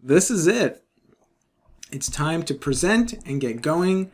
this is it. It's time to present and get going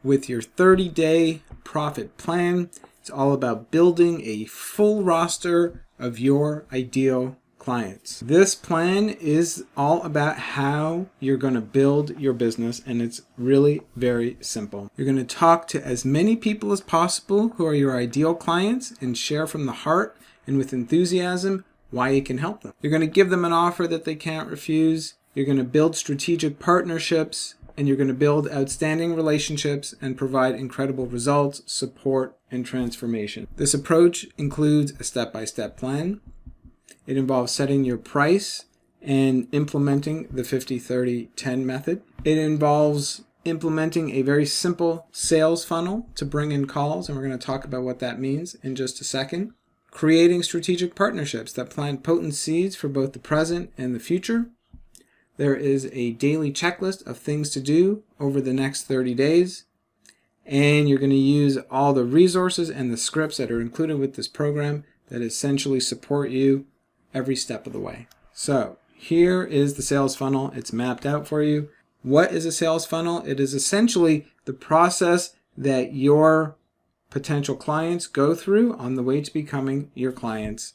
with your 30-day profit plan. It's all about building a full roster of your ideal clients. This plan is all about how you're going to build your business, and it's really very simple. You're going to talk to as many people as possible who are your ideal clients and share from the heart and with enthusiasm why you can help them. You're going to give them an offer that they can't refuse. You're going to build strategic partnerships, and you're going to build outstanding relationships and provide incredible results, support, and transformation. This approach includes a step-by-step plan. It involves setting your price and implementing the 50-30-10 method. It involves implementing a very simple sales funnel to bring in calls, and we're going to talk about what that means in just a second. Creating strategic partnerships that plant potent seeds for both the present and the future. There is a daily checklist of things to do over the next 30 days. And you're going to use all the resources and the scripts that are included with this program that essentially support you every step of the way. So here is the sales funnel. It's mapped out for you. What is a sales funnel? It is essentially the process that your potential clients go through on the way to becoming your clients.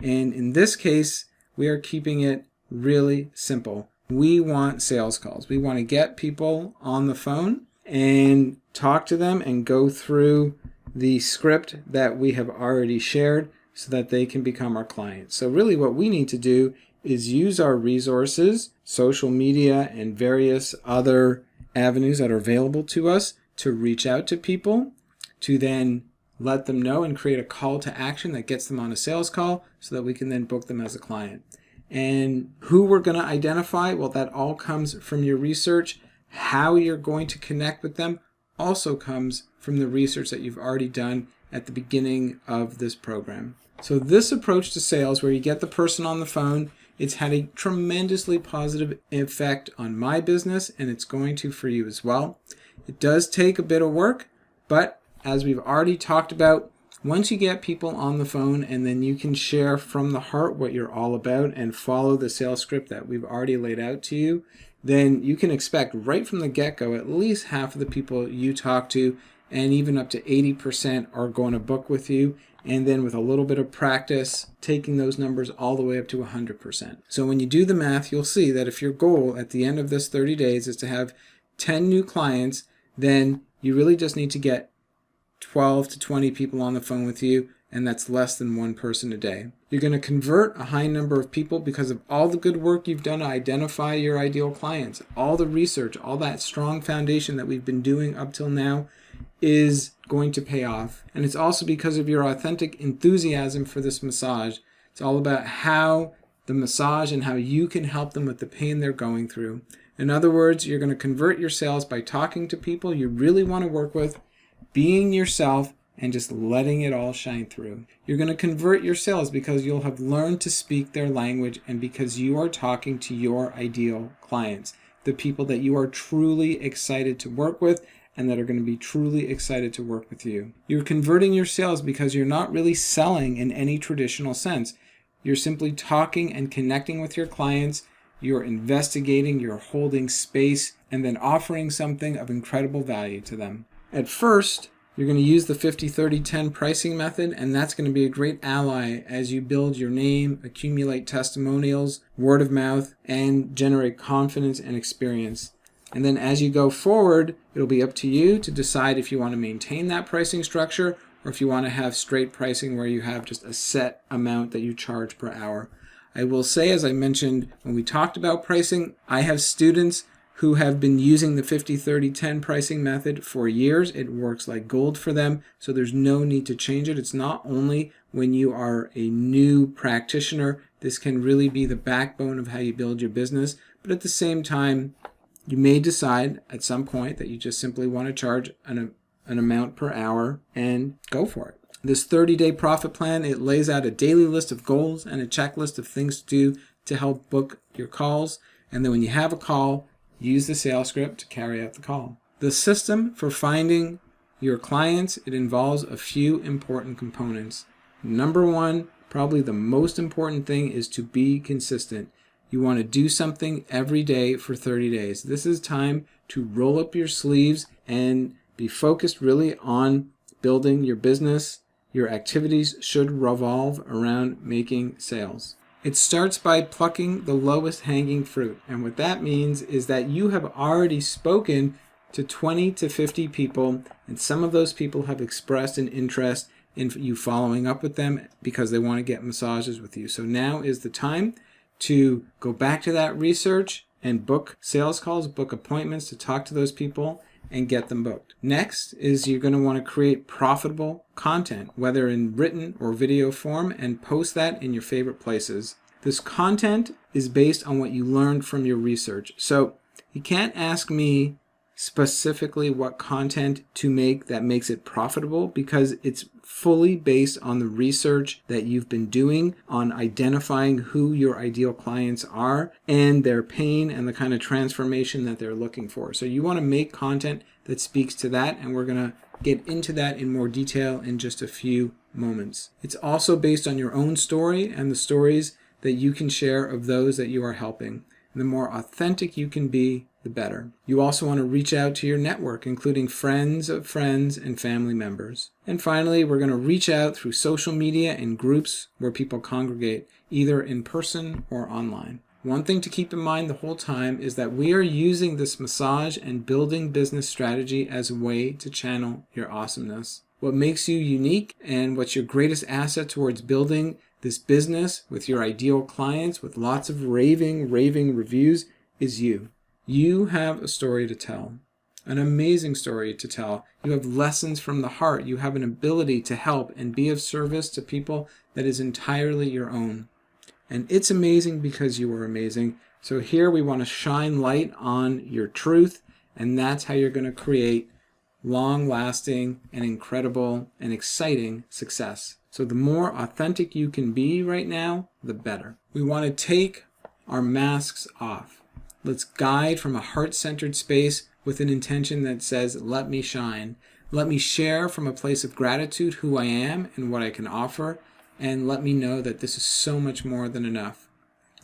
And in this case, we are keeping it really simple. We want sales calls. We want to get people on the phone and talk to them and go through the script that we have already shared so that they can become our clients. So really what we need to do is use our resources, social media, and various other avenues that are available to us to reach out to people, to then let them know and create a call to action that gets them on a sales call so that we can then book them as a client. And who we're going to identify, well, that all comes from your research. How you're going to connect with them also comes from the research that you've already done at the beginning of this program. So this approach to sales, where you get the person on the phone, it's had a tremendously positive effect on my business, and it's going to for you as well. It does take a bit of work, but as we've already talked about, once you get people on the phone and then you can share from the heart what you're all about and follow the sales script that we've already laid out to you, then you can expect right from the get-go at least half of the people you talk to, and even up to 80% are going to book with you. And then with a little bit of practice, taking those numbers all the way up to 100%. So when you do the math, you'll see that if your goal at the end of this 30 days is to have 10 new clients, then you really just need to get 12 to 20 people on the phone with you, and that's less than one person a day. You're going to convert a high number of people because of all the good work you've done to identify your ideal clients. All the research, all that strong foundation that we've been doing up till now is going to pay off. And it's also because of your authentic enthusiasm for this massage. It's all about how the massage and how you can help them with the pain they're going through. In other words, you're going to convert your sales by talking to people you really want to work with, being yourself, and just letting it all shine through. You're going to convert your sales because you'll have learned to speak their language, and because you are talking to your ideal clients, the people that you are truly excited to work with and that are going to be truly excited to work with you. You're converting your sales because you're not really selling in any traditional sense. You're simply talking and connecting with your clients. You're investigating, you're holding space, and then offering something of incredible value to them. At first, you're going to use the 50-30-10 pricing method, and that's going to be a great ally as you build your name, accumulate testimonials, word of mouth, and generate confidence and experience. And then as you go forward, it'll be up to you to decide if you want to maintain that pricing structure or if you want to have straight pricing where you have just a set amount that you charge per hour. I will say, as I mentioned when we talked about pricing, I have students who have been using the 50-30-10 pricing method for years. It works like gold for them, so there's no need to change it. It's not only when you are a new practitioner. This can really be the backbone of how you build your business, but at the same time, you may decide at some point that you just simply want to charge an amount per hour and go for it. This 30-day profit plan, it lays out a daily list of goals and a checklist of things to do to help book your calls. And then when you have a call, use the sales script to carry out the call. The system for finding your clients, it involves a few important components. Number one, probably the most important thing, is to be consistent. You want to do something every day for 30 days. This is time to roll up your sleeves and be focused really on building your business. Your activities should revolve around making sales. It starts by plucking the lowest hanging fruit. And what that means is that you have already spoken to 20 to 50 people, and some of those people have expressed an interest in you following up with them because they want to get massages with you. So now is the time to go back to that research and book sales calls, book appointments to talk to those people and get them booked. Next is you're going to want to create profitable content, whether in written or video form, and post that in your favorite places. This content is based on what you learned from your research. So you can't ask me specifically what content to make that makes it profitable, because it's fully based on the research that you've been doing on identifying who your ideal clients are and their pain and the kind of transformation that they're looking for. So you want to make content that speaks to that, and we're going to get into that in more detail in just a few moments. It's also based on your own story and the stories that you can share of those that you are helping. And the more authentic you can be, the better. You also want to reach out to your network, including friends of friends and family members. And finally, we're going to reach out through social media and groups where people congregate, either in person or online. One thing to keep in mind the whole time is that we are using this massage and building business strategy as a way to channel your awesomeness. What makes you unique and what's your greatest asset towards building this business with your ideal clients with lots of raving reviews is you. You have a story to tell, an amazing story to tell. You have lessons from the heart. You have an ability to help and be of service to people that is entirely your own. And it's amazing because you are amazing. So here we want to shine light on your truth, and that's how you're going to create long-lasting and incredible and exciting success. So the more authentic you can be right now, the better. We want to take our masks off. Let's guide from a heart-centered space with an intention that says, let me shine. Let me share from a place of gratitude who I am and what I can offer, and let me know that this is so much more than enough.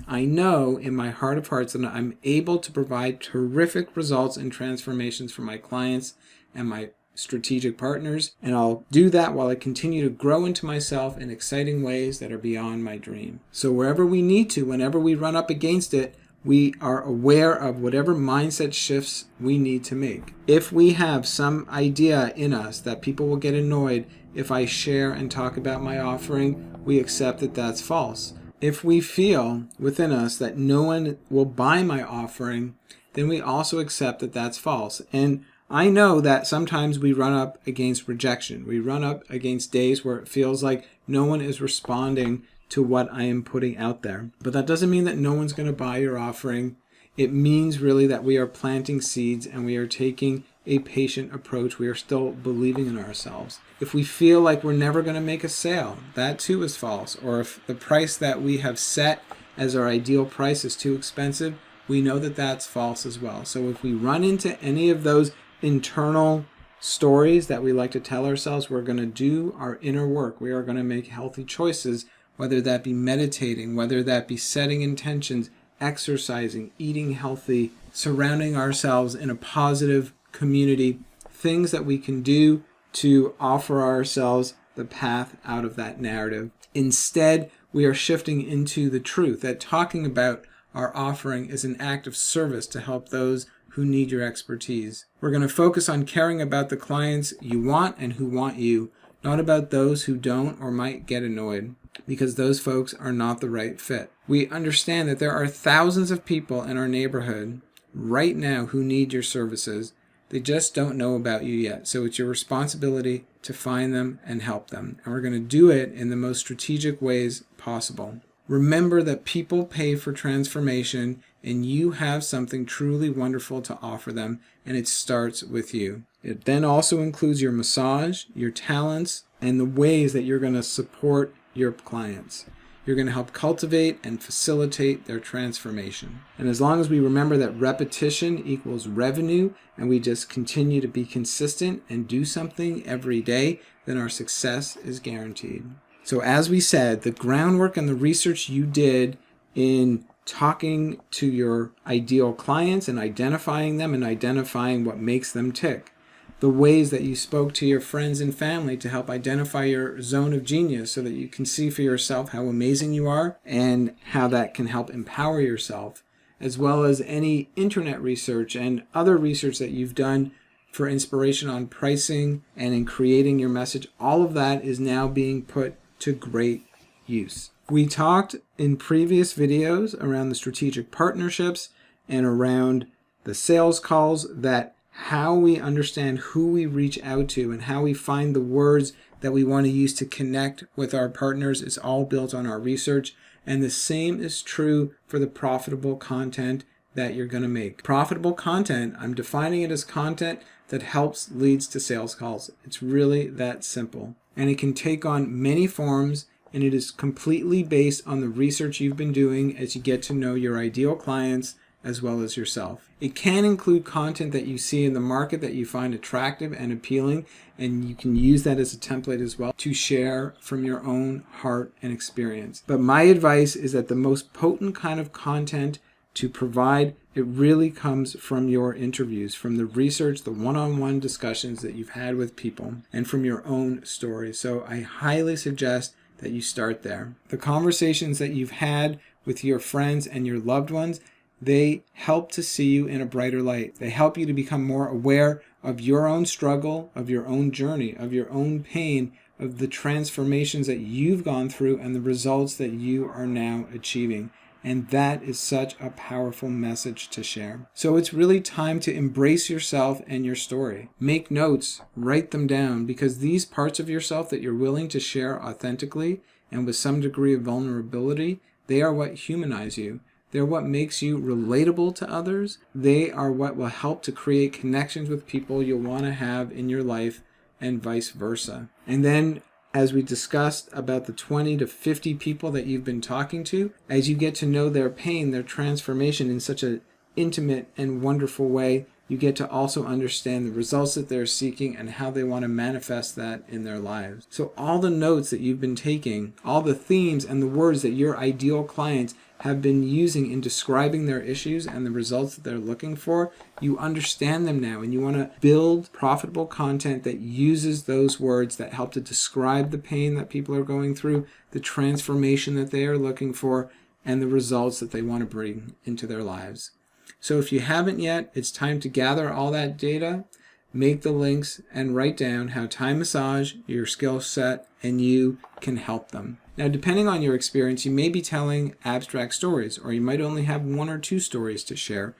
I know in my heart of hearts that I'm able to provide terrific results and transformations for my clients and my strategic partners, and I'll do that while I continue to grow into myself in exciting ways that are beyond my dream. So wherever we need to, whenever we run up against it, we are aware of whatever mindset shifts we need to make. If we have some idea in us that people will get annoyed if I share and talk about my offering, we accept that that's false. If we feel within us that no one will buy my offering, then we also accept that that's false. And I know that sometimes we run up against rejection. We run up against days where it feels like no one is responding to what I am putting out there. But that doesn't mean that no one's going to buy your offering. It means really that we are planting seeds and we are taking a patient approach. We are still believing in ourselves. If we feel like we're never going to make a sale, that too is false. Or if the price that we have set as our ideal price is too expensive, we know that that's false as well. So if we run into any of those internal stories that we like to tell ourselves, we're going to do our inner work. We are going to make healthy choices, whether that be meditating, whether that be setting intentions, exercising, eating healthy, surrounding ourselves in a positive community, things that we can do to offer ourselves the path out of that narrative. Instead, we are shifting into the truth that talking about our offering is an act of service to help those who need your expertise. We're going to focus on caring about the clients you want and who want you, not about those who don't or might get annoyed, because those folks are not the right fit. We understand that there are thousands of people in our neighborhood right now who need your services. They just don't know about you yet. So it's your responsibility to find them and help them. And we're going to do it in the most strategic ways possible. Remember that people pay for transformation, and you have something truly wonderful to offer them, and it starts with you. It then also includes your massage, your talents, and the ways that you're going to support your clients. You're going to help cultivate and facilitate their transformation. And as long as we remember that repetition equals revenue, and we just continue to be consistent and do something every day, then our success is guaranteed. So as we said, the groundwork and the research you did in talking to your ideal clients and identifying them and identifying what makes them tick. The ways that you spoke to your friends and family to help identify your zone of genius so that you can see for yourself how amazing you are and how that can help empower yourself, as well as any internet research and other research that you've done for inspiration on pricing and in creating your message. All of that is now being put to great use. We talked in previous videos around the strategic partnerships and around the sales calls, that how we understand who we reach out to and how we find the words that we want to use to connect with our partners is all built on our research. And the same is true for the profitable content that you're going to make. Profitable content, I'm defining it as content that helps leads to sales calls. It's really that simple. And it can take on many forms, and it is completely based on the research you've been doing as you get to know your ideal clients as well as yourself. It can include content that you see in the market that you find attractive and appealing, and you can use that as a template as well to share from your own heart and experience. But my advice is that the most potent kind of content to provide, it really comes from your interviews, from the research, the one-on-one discussions that you've had with people, and from your own stories. So I highly suggest that you start there. The conversations that you've had with your friends and your loved ones, they help to see you in a brighter light. They help you to become more aware of your own struggle, of your own journey, of your own pain, of the transformations that you've gone through and the results that you are now achieving. And that is such a powerful message to share. So it's really time to embrace yourself and your story. Make notes, write them down, because these parts of yourself that you're willing to share authentically and with some degree of vulnerability, they are what humanize you. They're what makes you relatable to others. They are what will help to create connections with people you'll want to have in your life, and vice versa. And then, as we discussed about the 20 to 50 people that you've been talking to, as you get to know their pain, their transformation in such an intimate and wonderful way, you get to also understand the results that they're seeking and how they want to manifest that in their lives. So all the notes that you've been taking, all the themes and the words that your ideal clients have been using in describing their issues and the results that they're looking for, you understand them now, and you want to build profitable content that uses those words that help to describe the pain that people are going through, the transformation that they are looking for, and the results that they want to bring into their lives. So if you haven't yet, it's time to gather all that data, make the links, and write down how Thai massage, your skill set, and you can help them. Now, depending on your experience, you may be telling abstract stories, or you might only have one or two stories to share.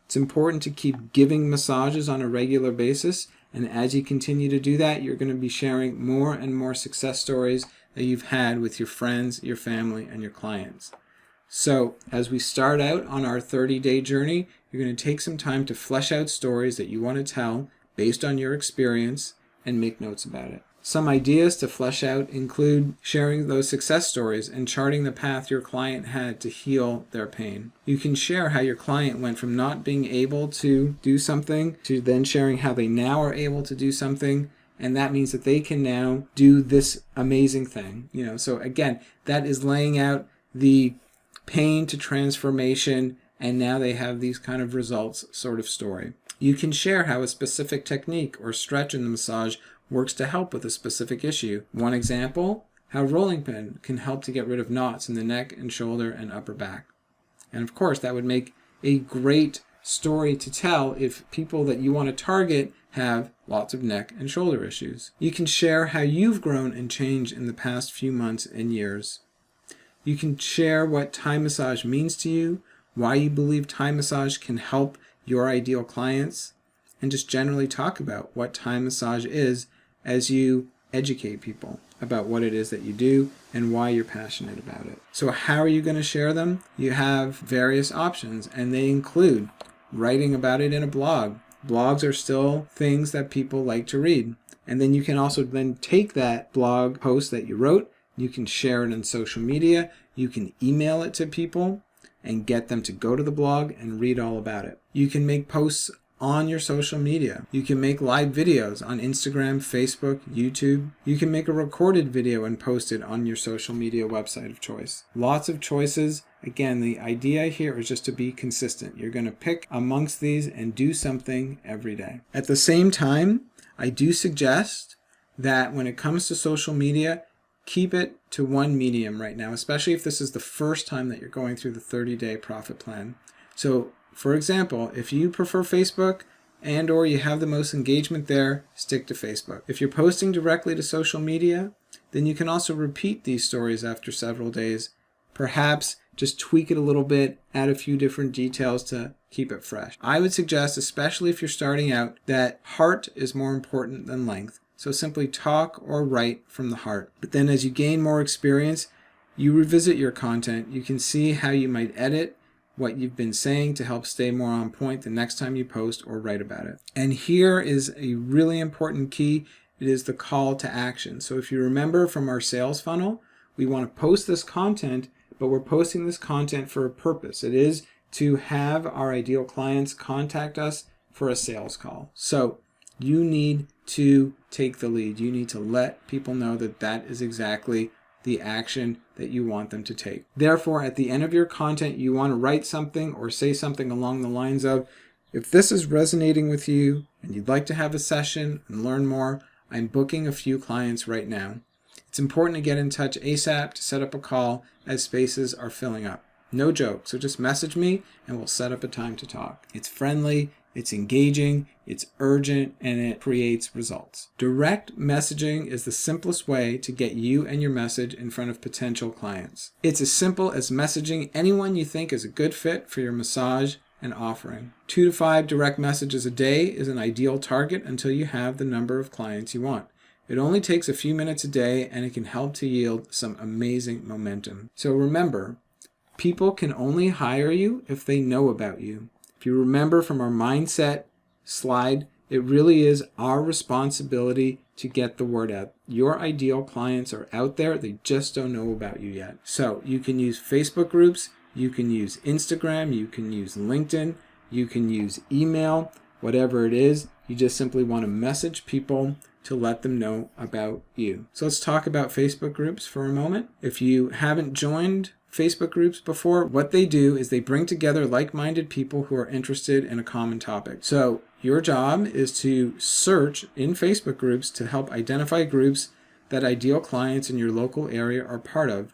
It's important to keep giving massages on a regular basis, and as you continue to do that, you're going to be sharing more and more success stories that you've had with your friends, your family, and your clients. So, as we start out on our 30-day journey, you're going to take some time to flesh out stories that you want to tell based on your experience and make notes about it. Some ideas to flesh out include sharing those success stories and charting the path your client had to heal their pain. You can share how your client went from not being able to do something to then sharing how they now are able to do something, and that means that they can now do this amazing thing. So again, that is laying out the pain to transformation, and now they have these kind of results sort of story. You can share how a specific technique or stretch in the massage works to help with a specific issue. One example, how rolling pin can help to get rid of knots in the neck and shoulder and upper back. And of course, that would make a great story to tell if people that you want to target have lots of neck and shoulder issues. You can share how you've grown and changed in the past few months and years. You can share what Thai massage means to you, why you believe Thai massage can help your ideal clients, and just generally talk about what Thai massage is as you educate people about what it is that you do and why you're passionate about it. So how are you going to share them? You have various options, and they include writing about it in a blog. Blogs are still things that people like to read. And then you can also then take that blog post that you wrote, you can share it on social media, you can email it to people and get them to go to the blog and read all about it. You can make posts on your social media. You can make live videos on Instagram, Facebook, YouTube. You can make a recorded video and post it on your social media website of choice. Lots of choices. Again, the idea here is just to be consistent. You're going to pick amongst these and do something every day. At the same time, I do suggest that when it comes to social media, keep it to one medium right now, especially if this is the first time that you're going through the 30-day profit plan. So, for example, if you prefer Facebook and or you have the most engagement there, stick to Facebook. If you're posting directly to social media, then you can also repeat these stories after several days. Perhaps just tweak it a little bit, add a few different details to keep it fresh. I would suggest, especially if you're starting out, that heart is more important than length. So simply talk or write from the heart. But then as you gain more experience, you revisit your content. You can see how you might edit what you've been saying to help stay more on point the next time you post or write about it. And here is a really important key. It is the call to action. So if you remember from our sales funnel, we want to post this content, but we're posting this content for a purpose. It is to have our ideal clients contact us for a sales call. So you need to take the lead. You need to let people know that that is exactly the action that you want them to take. Therefore, at the end of your content, you want to write something or say something along the lines of, if this is resonating with you and you'd like to have a session and learn more, I'm booking a few clients right now. It's important to get in touch ASAP to set up a call as spaces are filling up. No joke. So just message me and we'll set up a time to talk. It's friendly, it's engaging, it's urgent, and it creates results. Direct messaging is the simplest way to get you and your message in front of potential clients. It's as simple as messaging anyone you think is a good fit for your massage and offering. 2 to 5 direct messages a day is an ideal target until you have the number of clients you want. It only takes a few minutes a day and it can help to yield some amazing momentum. So remember, people can only hire you if they know about you. If you remember from our mindset slide, it really is our responsibility to get the word out. Your ideal clients are out there, they just don't know about you yet. So you can use Facebook groups, you can use Instagram, you can use LinkedIn, you can use email, whatever it is. You just simply want to message people to let them know about you. So let's talk about Facebook groups for a moment. If you haven't joined Facebook groups before, what they do is they bring together like-minded people who are interested in a common topic. So your job is to search in Facebook groups to help identify groups that ideal clients in your local area are part of.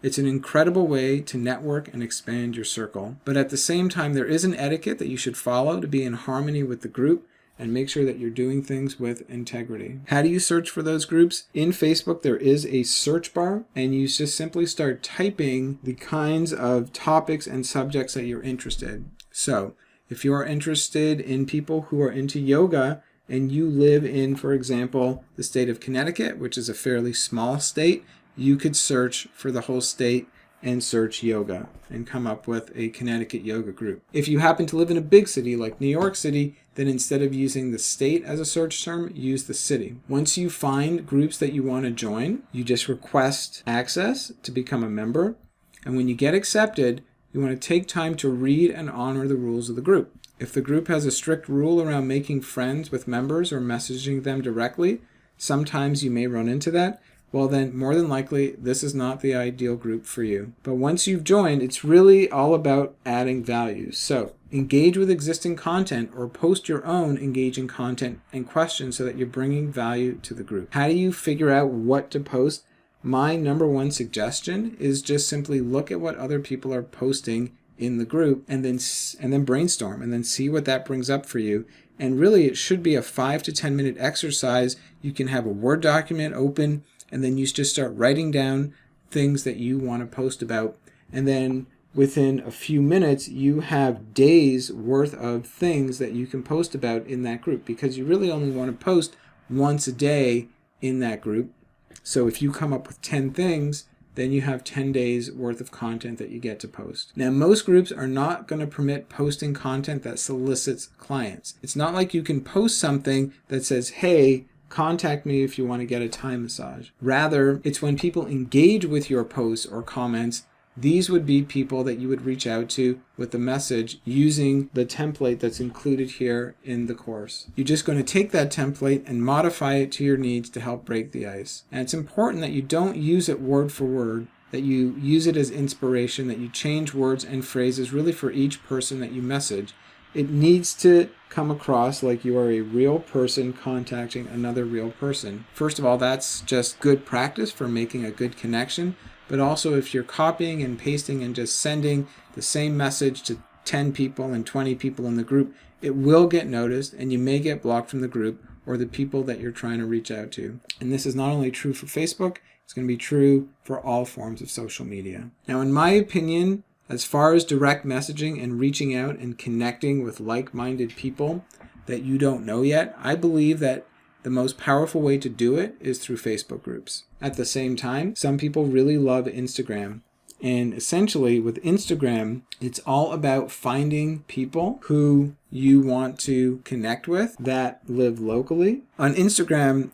It's an incredible way to network and expand your circle. But at the same time, there is an etiquette that you should follow to be in harmony with the group and make sure that you're doing things with integrity. How do you search for those groups? In Facebook, there is a search bar, and you just simply start typing the kinds of topics and subjects that you're interested in. So if you are interested in people who are into yoga and you live in, for example, the state of Connecticut, which is a fairly small state, you could search for the whole state and search yoga and come up with a Connecticut yoga group. If you happen to live in a big city like New York City, then instead of using the state as a search term, use the city. Once you find groups that you want to join, you just request access to become a member. And when you get accepted, you want to take time to read and honor the rules of the group. If the group has a strict rule around making friends with members or messaging them directly, sometimes you may run into that. Well then, more than likely, this is not the ideal group for you. But once you've joined, it's really all about adding value. So engage with existing content or post your own engaging content and questions so that you're bringing value to the group. How do you figure out what to post? My number one suggestion is just simply look at what other people are posting in the group and then brainstorm and then see what that brings up for you. And really, it should be a 5 to 10 minute exercise. You can have a Word document open, and then you just start writing down things that you want to post about. And then within a few minutes, you have days worth of things that you can post about in that group, because you really only want to post once a day in that group. So if you come up with 10 things, then you have 10 days worth of content that you get to post. Now, most groups are not going to permit posting content that solicits clients. It's not like you can post something that says, hey, contact me if you want to get a Thai massage. Rather, it's when people engage with your posts or comments these would be people that you would reach out to with the message using the template that's included here in the course. You're just going to take that template and modify it to your needs to help break the ice. And it's important that you don't use it word for word, that you use it as inspiration, that you change words and phrases really for each person that you message. It needs to come across like you are a real person contacting another real person. First of all, that's just good practice for making a good connection. But also if you're copying and pasting and just sending the same message to 10 people and 20 people in the group, it will get noticed and you may get blocked from the group or the people that you're trying to reach out to. And this is not only true for Facebook, it's going to be true for all forms of social media. Now, in my opinion, as far as direct messaging and reaching out and connecting with like-minded people that you don't know yet, I believe that the most powerful way to do it is through Facebook groups. At the same time, some people really love Instagram. And essentially with Instagram, it's all about finding people who you want to connect with that live locally. On Instagram,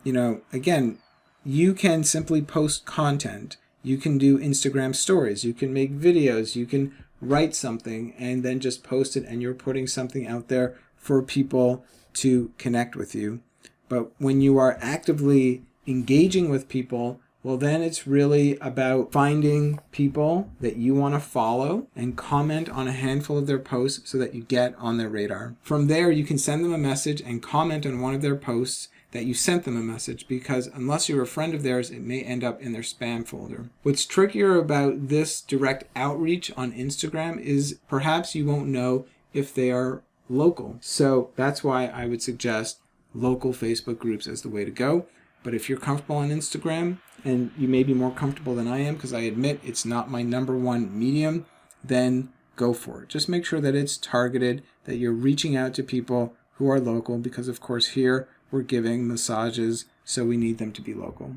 again, you can simply post content. You can do Instagram stories. You can make videos. You can write something and then just post it, and you're putting something out there for people to connect with you. But when you are actively engaging with people, well, then it's really about finding people that you want to follow and comment on a handful of their posts so that you get on their radar. From there, you can send them a message and comment on one of their posts that you sent them a message, because unless you're a friend of theirs, it may end up in their spam folder. What's trickier about this direct outreach on Instagram is perhaps you won't know if they are local. So that's why I would suggest local Facebook groups as the way to go. But if you're comfortable on Instagram, and you may be more comfortable than I am, because I admit it's not my number one medium, then go for it. Just make sure that it's targeted, that you're reaching out to people who are local, because of course here we're giving massages, so we need them to be local.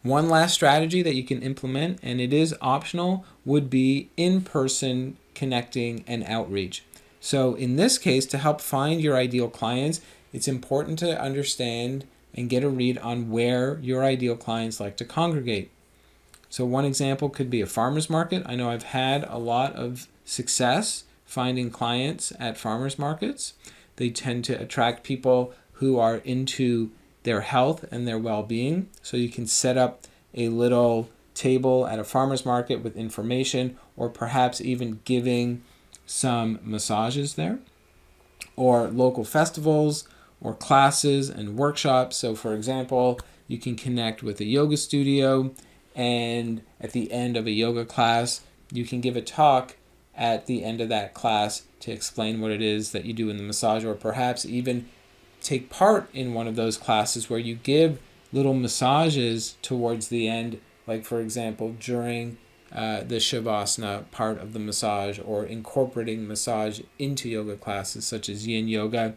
One last strategy that you can implement, and it is optional, would be in-person connecting and outreach. So in this case, to help find your ideal clients, it's important to understand and get a read on where your ideal clients like to congregate. So one example could be a farmer's market. I know I've had a lot of success finding clients at farmers markets. They tend to attract people who are into their health and their well-being. So you can set up a little table at a farmer's market with information, or perhaps even giving some massages there, or local festivals or classes and workshops. So for example, you can connect with a yoga studio, and at the end of a yoga class, you can give a talk at the end of that class to explain what it is that you do in the massage, or perhaps even take part in one of those classes where you give little massages towards the end, like for example during the Shavasana part of the massage, or incorporating massage into yoga classes such as yin yoga.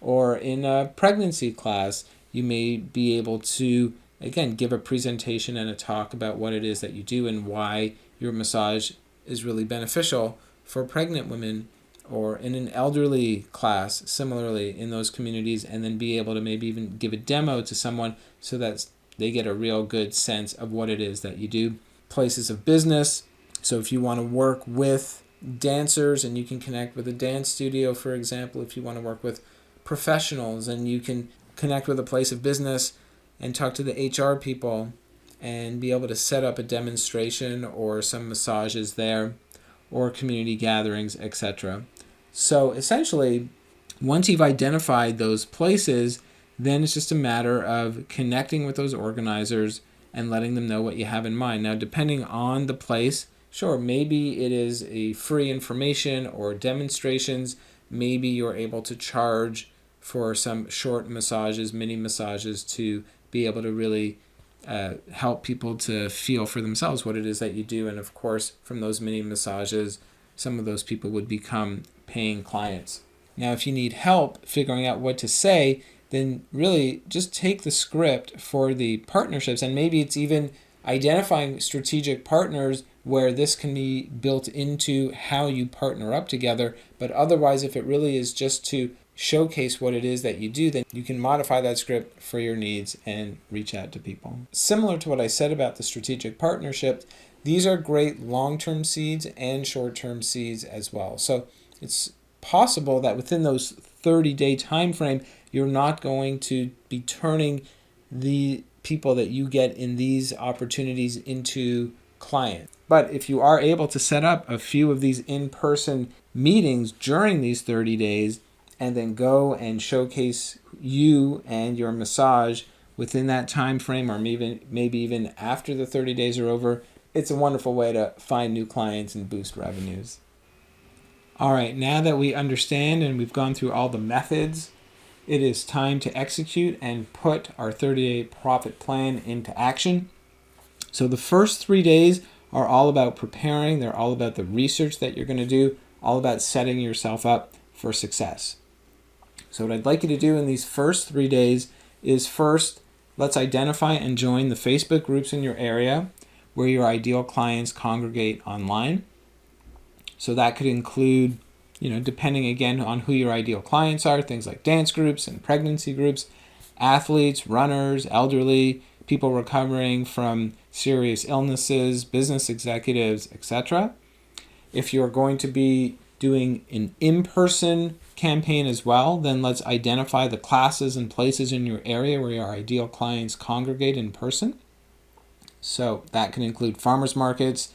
Or in a pregnancy class, you may be able to, again, give a presentation and a talk about what it is that you do and why your massage is really beneficial for pregnant women. Or in an elderly class, similarly in those communities, and then be able to maybe even give a demo to someone so that they get a real good sense of what it is that you do. Places of business. So if you want to work with dancers, and you can connect with a dance studio, for example. If you want to work with professionals, and you can connect with a place of business and talk to the HR people and be able to set up a demonstration or some massages there, or community gatherings, etc. So essentially, once you've identified those places, then it's just a matter of connecting with those organizers and letting them know what you have in mind. Now, depending on the place, sure, maybe it is a free information or demonstrations. Maybe you're able to charge for some short massages, mini massages, to be able to really help people to feel for themselves what it is that you do. And of course, from those mini massages, some of those people would become paying clients. Now, if you need help figuring out what to say, then really just take the script for the partnerships, and maybe it's even identifying strategic partners where this can be built into how you partner up together. But otherwise, if it really is just to showcase what it is that you do, then you can modify that script for your needs and reach out to people. Similar to what I said about the strategic partnership, These are great long-term seeds and short-term seeds as well. So it's possible that within those 30-day time frame, you're not going to be turning the people that you get in these opportunities into clients. But if you are able to set up a few of these in-person meetings during these 30 days and then go and showcase you and your massage within that time frame, or maybe even after the 30 days are over, it's a wonderful way to find new clients and boost revenues. All right, now that we understand and we've gone through all the methods, it is time to execute and put our 30-day profit plan into action. So the first 3 days are all about preparing. They're all about the research that you're going to do, all about setting yourself up for success. So what I'd like you to do in these first 3 days is first, let's identify and join the Facebook groups in your area where your ideal clients congregate online. So that could include, depending again on who your ideal clients are, things like dance groups and pregnancy groups, athletes, runners, elderly, people recovering from serious illnesses, business executives, etc. If you're going to be doing an in-person campaign as well, then let's identify the classes and places in your area where your ideal clients congregate in person. So that can include farmers markets,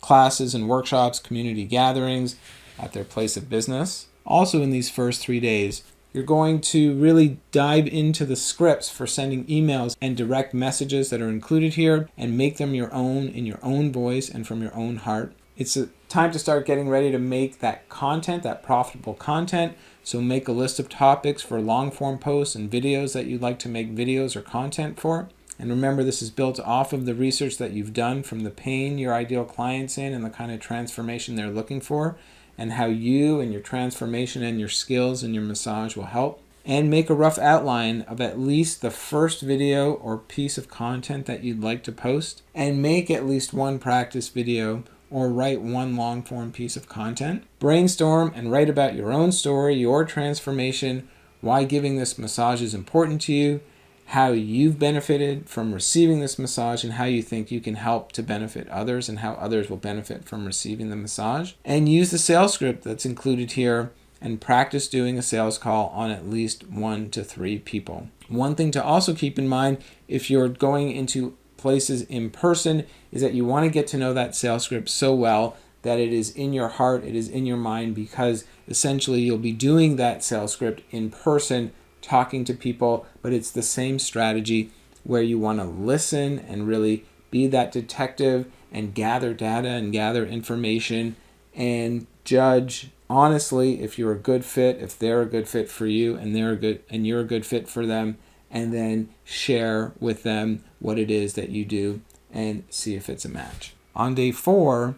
classes and workshops, community gatherings at their place of business. Also in these first 3 days, you're going to really dive into the scripts for sending emails and direct messages that are included here and make them your own in your own voice and from your own heart. It's a time to start getting ready to make that content, that profitable content. So make a list of topics for long form posts and videos that you'd like to make videos or content for. And remember, this is built off of the research that you've done from the pain your ideal client's in and the kind of transformation they're looking for, and how you and your transformation and your skills and your massage will help. And make a rough outline of at least the first video or piece of content that you'd like to post, and make at least one practice video or write one long form piece of content. Brainstorm and write about your own story, your transformation, why giving this massage is important to you, how you've benefited from receiving this massage, and how you think you can help to benefit others and how others will benefit from receiving the massage. And use the sales script that's included here and practice doing a sales call on at least 1 to 3 people. One thing to also keep in mind if you're going into places in person is that you want to get to know that sales script so well that it is in your heart, it is in your mind, because essentially you'll be doing that sales script in person, talking to people, but it's the same strategy where you want to listen and really be that detective and gather data and gather information and judge honestly if you're a good fit, if they're a good fit for you and you're a good fit for them, and then share with them what it is that you do and see if it's a match. On day 4,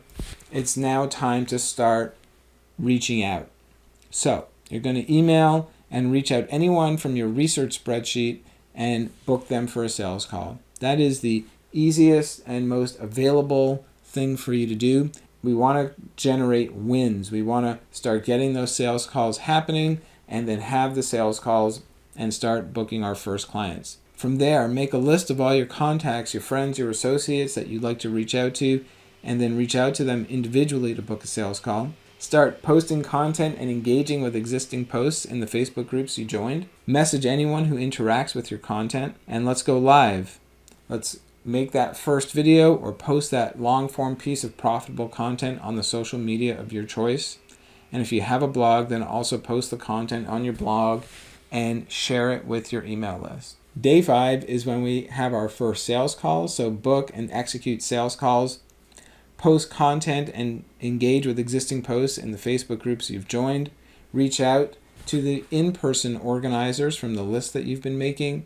it's now time to start reaching out. So you're going to email and reach out anyone from your research spreadsheet and book them for a sales call. That is the easiest and most available thing for you to do. We want to generate wins. We want to start getting those sales calls happening and then have the sales calls and start booking our first clients. From there, make a list of all your contacts, your friends, your associates that you'd like to reach out to, and then reach out to them individually to book a sales call. Start posting content and engaging with existing posts in the Facebook groups you joined. Message anyone who interacts with your content, and let's go live. Let's make that first video or post that long form piece of profitable content on the social media of your choice. And if you have a blog, then also post the content on your blog and share it with your email list. Day 5 is when we have our first sales calls, so book and execute sales calls. Post content and engage with existing posts in the Facebook groups you've joined. Reach out to the in-person organizers from the list that you've been making.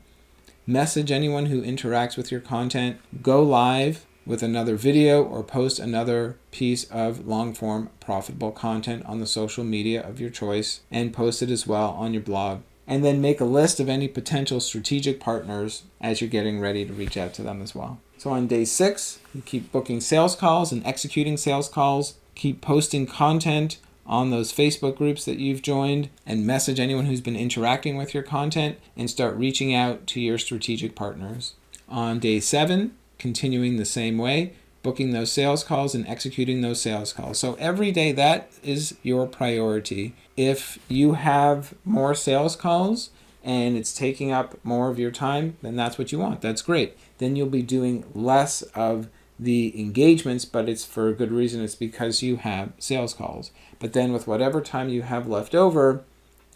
Message anyone who interacts with your content. Go live with another video or post another piece of long-form profitable content on the social media of your choice and post it as well on your blog. And then make a list of any potential strategic partners as you're getting ready to reach out to them as well. So on day 6, you keep booking sales calls and executing sales calls. Keep posting content on those Facebook groups that you've joined and message anyone who's been interacting with your content and start reaching out to your strategic partners. On day 7, continuing the same way, booking those sales calls and executing those sales calls. So every day, that is your priority. If you have more sales calls and it's taking up more of your time, then that's what you want. That's great. Then you'll be doing less of the engagements, but it's for a good reason. It's because you have sales calls. But then with whatever time you have left over,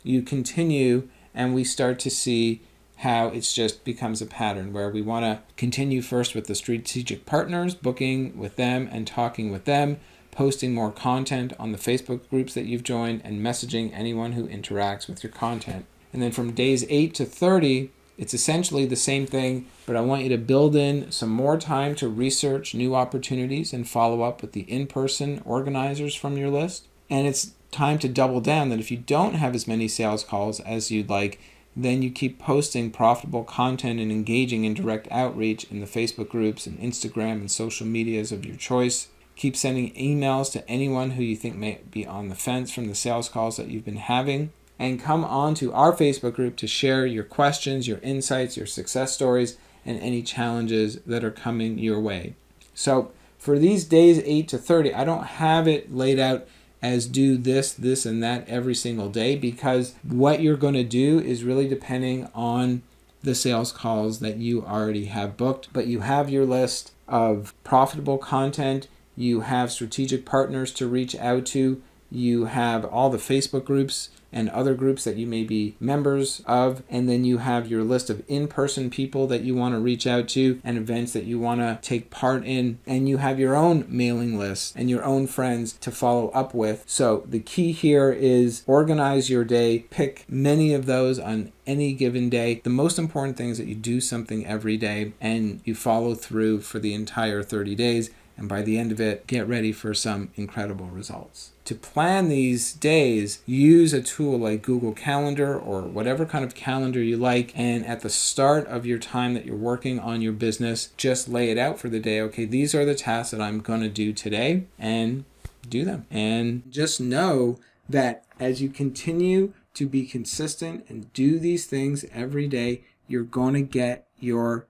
you continue, and we start to see how it's just becomes a pattern where we want to continue first with the strategic partners, booking with them and talking with them, posting more content on the Facebook groups that you've joined, and messaging anyone who interacts with your content. And then from days 8 to 30, it's essentially the same thing, but I want you to build in some more time to research new opportunities and follow up with the in-person organizers from your list. And it's time to double down that if you don't have as many sales calls as you'd like, then you keep posting profitable content and engaging in direct outreach in the Facebook groups and Instagram and social medias of your choice. Keep sending emails to anyone who you think may be on the fence from the sales calls that you've been having. And come on to our Facebook group to share your questions, your insights, your success stories, and any challenges that are coming your way. So for these days 8 to 30, I don't have it laid out as do this, this, and that every single day, because what you're going to do is really depending on the sales calls that you already have booked. But you have your list of profitable content, you have strategic partners to reach out to, you have all the Facebook groups and other groups that you may be members of, and then you have your list of in-person people that you want to reach out to and events that you want to take part in, and you have your own mailing list and your own friends to follow up with. So the key here is organize your day, pick many of those on any given day. The most important thing is that you do something every day and you follow through for the entire 30 days. And by the end of it, get ready for some incredible results. To plan these days, use a tool like Google Calendar or whatever kind of calendar you like. And at the start of your time that you're working on your business, just lay it out for the day. Okay, these are the tasks that I'm going to do today, and do them. And just know that as you continue to be consistent and do these things every day, you're going to get your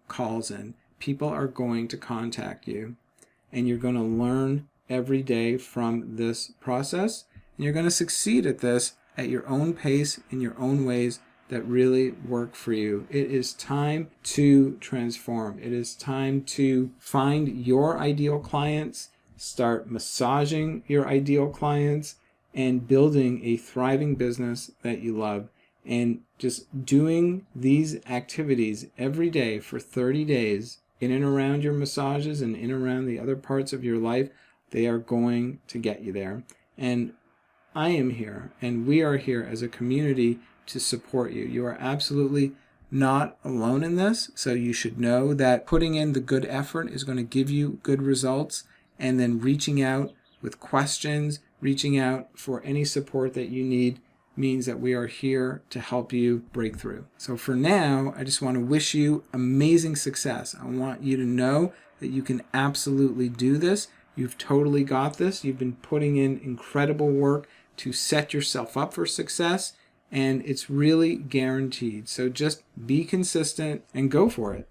calls in. People are going to contact you. And you're going to learn every day from this process. And you're going to succeed at this at your own pace, in your own ways that really work for you. It is time to transform. It is time to find your ideal clients, start massaging your ideal clients, and building a thriving business that you love. And just doing these activities every day for 30 days in and around your massages and in and around the other parts of your life, they are going to get you there. And I am here, and we are here as a community to support you. You are absolutely not alone in this, so you should know that putting in the good effort is going to give you good results, and then reaching out with questions, reaching out for any support that you need means that we are here to help you break through. So for now, I just want to wish you amazing success. I want you to know that you can absolutely do this. You've totally got this. You've been putting in incredible work to set yourself up for success, and it's really guaranteed. So just be consistent and go for it.